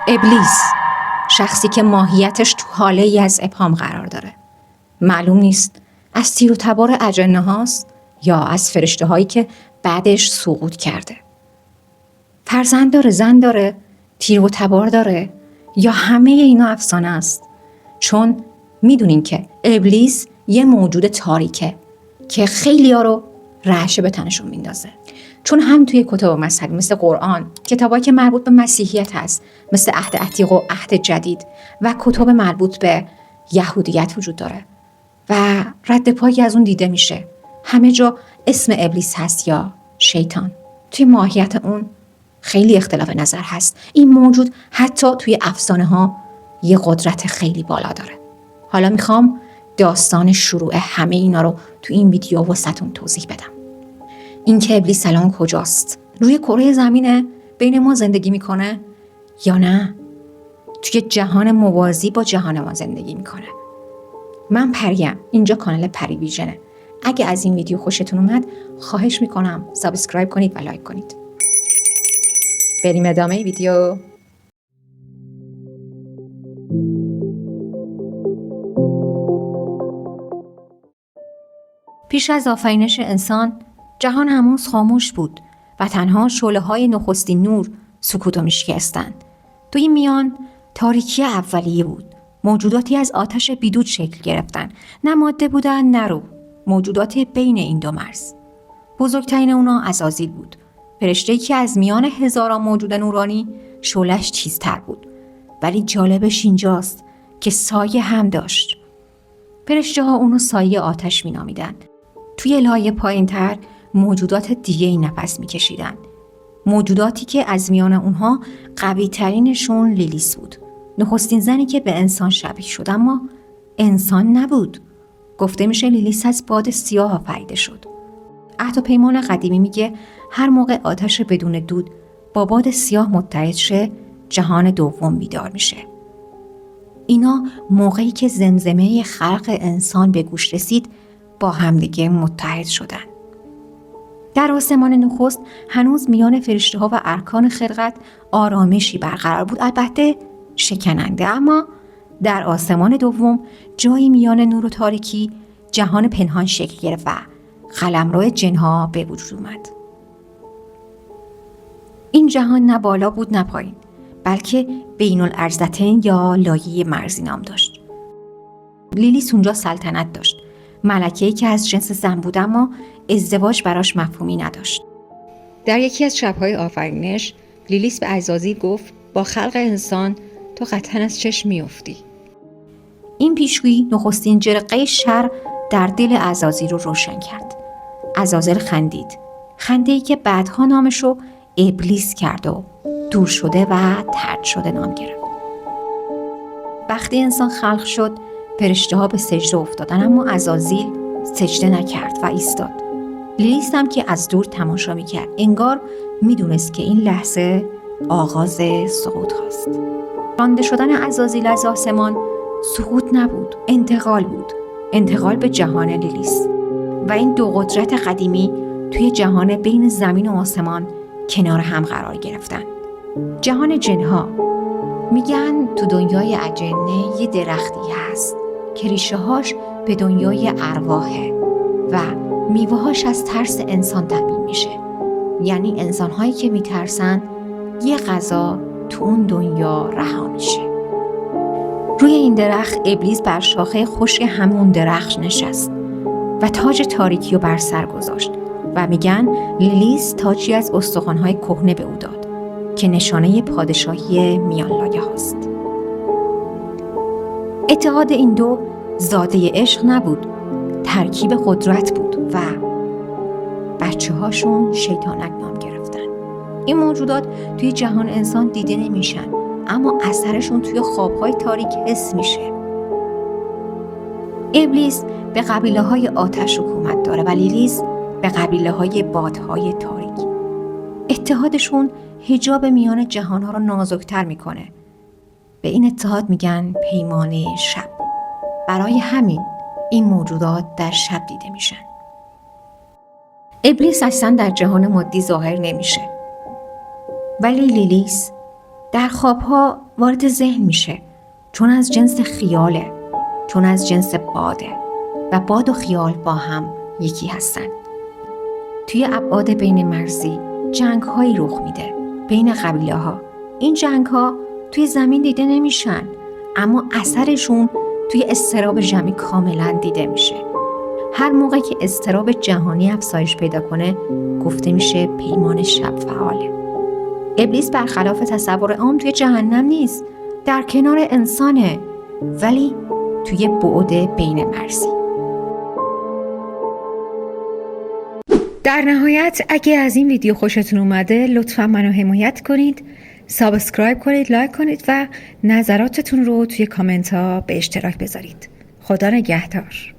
ابلیس، شخصی که ماهیتش تو حاله ای از ابهام قرار داره. معلوم نیست از تیر و تبار اجنه هاست یا از فرشته هایی که بعدش سقوط کرده. فرزند داره، زن داره، تیر و تبار داره، یا همه اینا افسانه است. چون میدونین که ابلیس یه موجود تاریکه که خیلی ها رو رعشه به تنشون میندازه. چون هم توی کتب مذهبی مثل قرآن، کتابایی که مربوط به مسیحیت هست مثل عهد عتیق و عهد جدید و کتب مربوط به یهودیت وجود داره و رد پایی از اون دیده میشه. همه جا اسم ابلیس هست یا شیطان. توی ماهیت اون خیلی اختلاف نظر هست. این موجود حتی توی افسانه ها یه قدرت خیلی بالا داره. حالا میخوام داستان شروع همه اینا رو تو این ویدیو واسهتون توضیح بدم. این که ابلیس الان کجاست؟ روی کره زمینه بین ما زندگی میکنه یا نه توی جهان موازی با جهان ما زندگی میکنه؟ من پریم، اینجا کانال پری ویژنه. اگه از این ویدیو خوشتون اومد خواهش میکنم سابسکرایب کنید و لایک کنید. بریم ادامه ویدیو. پیش از آفرینش انسان جهان هنوز خاموش بود و تنها شعله‌های نخستین نور سکوت رو میشکستند. تو این میان تاریکی اولیه بود. موجوداتی از آتش بیدود شکل گرفتن. نه ماده بودن نه روح. موجوداتی بین این دو مرز. بزرگترین اونا عزازیل بود. فرشته‌ای که از میان هزاران موجود نورانی شعله‌اش تیزتر بود. ولی جالبش اینجاست که سایه هم داشت. فرشته‌ها اونو سایه آتش مینامیدن. توی لایه پایین‌تر موجودات دیگه‌ای نفس می‌کشیدن. موجوداتی که از میان اونها قوی‌ترینشون لیلیس بود. نخستین زنی که به انسان شبیه شد، اما انسان نبود. گفته میشه لیلیس از باد سیاه آفریده شد. عهد و پیمان قدیمی میگه هر موقع آتش بدون دود با باد سیاه متحد شه، جهان دوم بیدار میشه. اینا موقعی که زمزمه خلق انسان به گوش رسید با همدیگه متحد شدن. در آسمان نخست هنوز میان فرشته ها و ارکان خلقت آرامشی برقرار بود، البته شکننده. اما در آسمان دوم جایی میان نور و تاریکی جهان پنهان شکل گرفت و قلمرو جنها به وجود اومد. این جهان نه بالا بود نه پایین، بلکه بین الارضتین یا لایه مرزی نام داشت. لیلیس اونجا سلطنت داشت، ملکه‌ای که از جنس زن بود اما ازدواج براش مفهومی نداشت. در یکی از شب‌های آفرینش لیلیس به عزازیل گفت با خلق انسان تو قطعاً از چشم میافتی. این پیشگویی نخستین جرقه شر در دل عزازیل رو روشن کرد. عزازیل خندید، خنده‌ای که بعدها نامشو ابلیس کرد و دور شده و طرد شده نام گرفت. وقتی انسان خلق شد فرشته‌ها به سجده افتادن، اما عزازیل سجده نکرد و ایستاد. لیلیس هم که از دور تماشا میکرد، انگار میدونست که این لحظه آغاز سقوط هاست. رانده شدن عزازیل از آسمان سقوط نبود، انتقال بود، انتقال به جهان لیلیس. و این دو قدرت قدیمی توی جهان بین زمین و آسمان کنار هم قرار گرفتن. جهان جنها، میگن تو دنیای اجنه یه درختی هست که ریشه هاش به دنیای ارواحه و میوه هاش از ترس انسان تأمین میشه. یعنی انسان هایی که میترسن یه غذا تو اون دنیا رها میشه. روی این درخت ابلیس بر شاخه خشک همون درخت نشست و تاج تاریکی رو بر سر گذاشت و میگن لیلیس تاجی از استخوان‌های کهنه به او داد که نشانه پادشاهی میان لایه هاست. اتحاد این دو زاده عشق نبود، ترکیب قدرت بود و بچه هاشون شیطانک نام گرفتن. این موجودات توی جهان انسان دیده نمیشن، اما اثرشون توی خوابهای تاریک حس میشه. ابلیس به قبیله های آتش حکومت داره و لیلیس به قبیله های بادهای تاریک. اتحادشون حجاب میان جهانها رو نازکتر میکنه. به این اتحاد میگن پیمانه شب. برای همین این موجودات در شب دیده میشن. ابلیس اصلا در جهان مادی ظاهر نمیشه، ولی لیلیس در خوابها وارد ذهن میشه، چون از جنس خیاله، چون از جنس باده و باد و خیال با هم یکی هستن. توی ابعاد بین مرزی جنگ هایی رخ میده بین قبیله ها. این جنگ ها توی زمین دیده نمیشن، اما اثرشون توی اضطراب جمعی کاملا دیده میشه. هر موقع که اضطراب جهانی افزایش پیدا کنه گفته میشه پیمان شب فعاله. ابلیس برخلاف تصور عام توی جهنم نیست، در کنار انسانه، ولی توی بعد بین مرزی. در نهایت اگه از این ویدیو خوشتون اومده لطفا منو حمایت کنید، سابسکرایب کنید، لایک کنید و نظراتتون رو توی کامنت ها به اشتراک بذارید. خدا نگهدار.